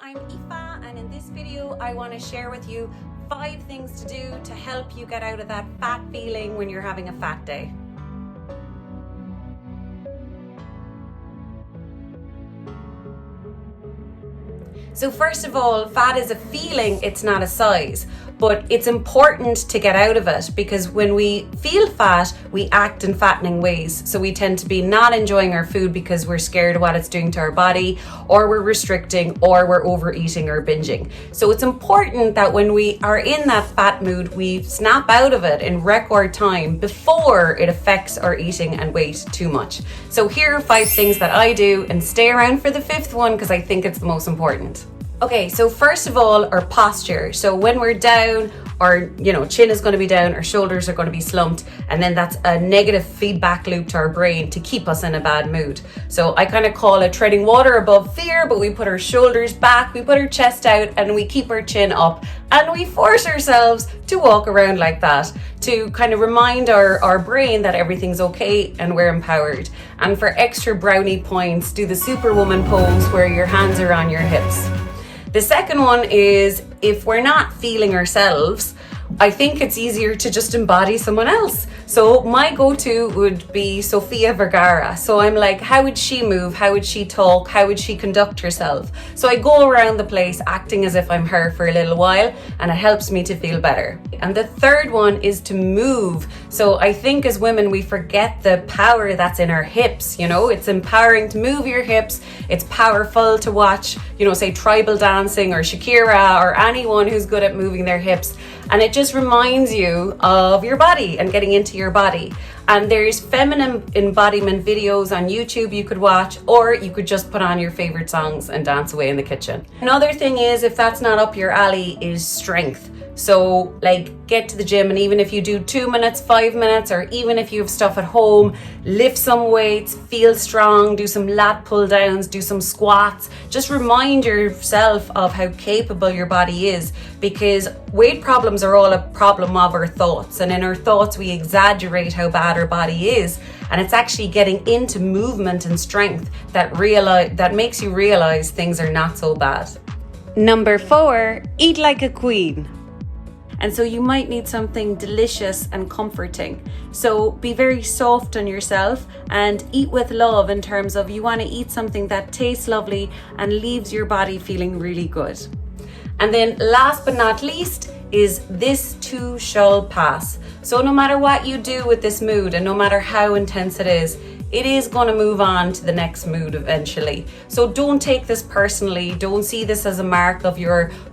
I'm Aoife, and in this video I want to share with you 5 things to do to help you get out of that fat feeling when you're having a fat day. So first of all, fat is a feeling, it's not a size, but it's important to get out of it because when we feel fat, we act in fattening ways. So we tend to be not enjoying our food because we're scared of what it's doing to our body, or we're restricting, or we're overeating or binging. So it's important that when we are in that fat mood, we snap out of it in record time before it affects our eating and weight too much. So here are 5 things that I do, and stay around for the 5th one because I think it's the most important. Okay, so first of all, our posture. So when we're down, our chin is going to be down, our shoulders are going to be slumped, and then that's a negative feedback loop to our brain to keep us in a bad mood. So I kind of call it treading water above fear, but we put our shoulders back, we put our chest out, and we keep our chin up, and we force ourselves to walk around like that to kind of remind our brain that everything's okay and we're empowered. And for extra brownie points, do the Superwoman pose where your hands are on your hips. The second one is, if we're not feeling ourselves, I think it's easier to just embody someone else. So my go-to would be Sofia Vergara. So I'm like, how would she move? How would she talk? How would she conduct herself? So I go around the place acting as if I'm her for a little while, and it helps me to feel better. And the third one is to move. So I think as women, we forget the power that's in our hips. It's empowering to move your hips. It's powerful to watch, say tribal dancing or Shakira or anyone who's good at moving their hips. And it just reminds you of your body and getting into your body. And there's feminine embodiment videos on YouTube you could watch, or you could just put on your favorite songs and dance away in the kitchen. Another thing is, if that's not up your alley, is strength. So get to the gym, and even if you do 2 minutes, 5 minutes, or even if you have stuff at home, lift some weights, feel strong, do some lat pull downs, do some squats. Just remind yourself of how capable your body is, because weight problems are all a problem of our thoughts, and in our thoughts we exaggerate how bad our body is, and it's actually getting into movement and strength that makes you realize things are not so bad. Number 4, eat like a queen. And so you might need something delicious and comforting. So be very soft on yourself and eat with love, in terms of you want to eat something that tastes lovely and leaves your body feeling really good. And then last but not least is, this too shall pass. So no matter what you do with this mood, and no matter how intense it is going to move on to the next mood eventually. So don't take this personally. Don't see this as a mark of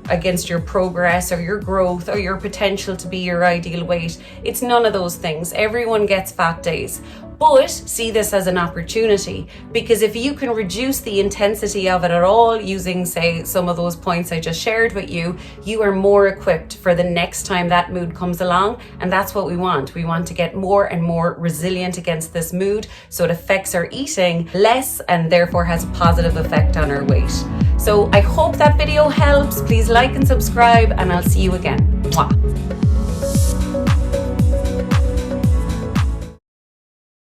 against your progress or your growth or your potential to be your ideal weight. It's none of those things. Everyone gets fat days. But see this as an opportunity, because if you can reduce the intensity of it at all using, say, some of those points I just shared with you, you are more equipped for the next time that mood comes along. And that's what we want. We want to get more and more resilient against this mood, so it affects our eating less and therefore has a positive effect on our weight. So I hope that video helps. Please like and subscribe, and I'll see you again. Mwah.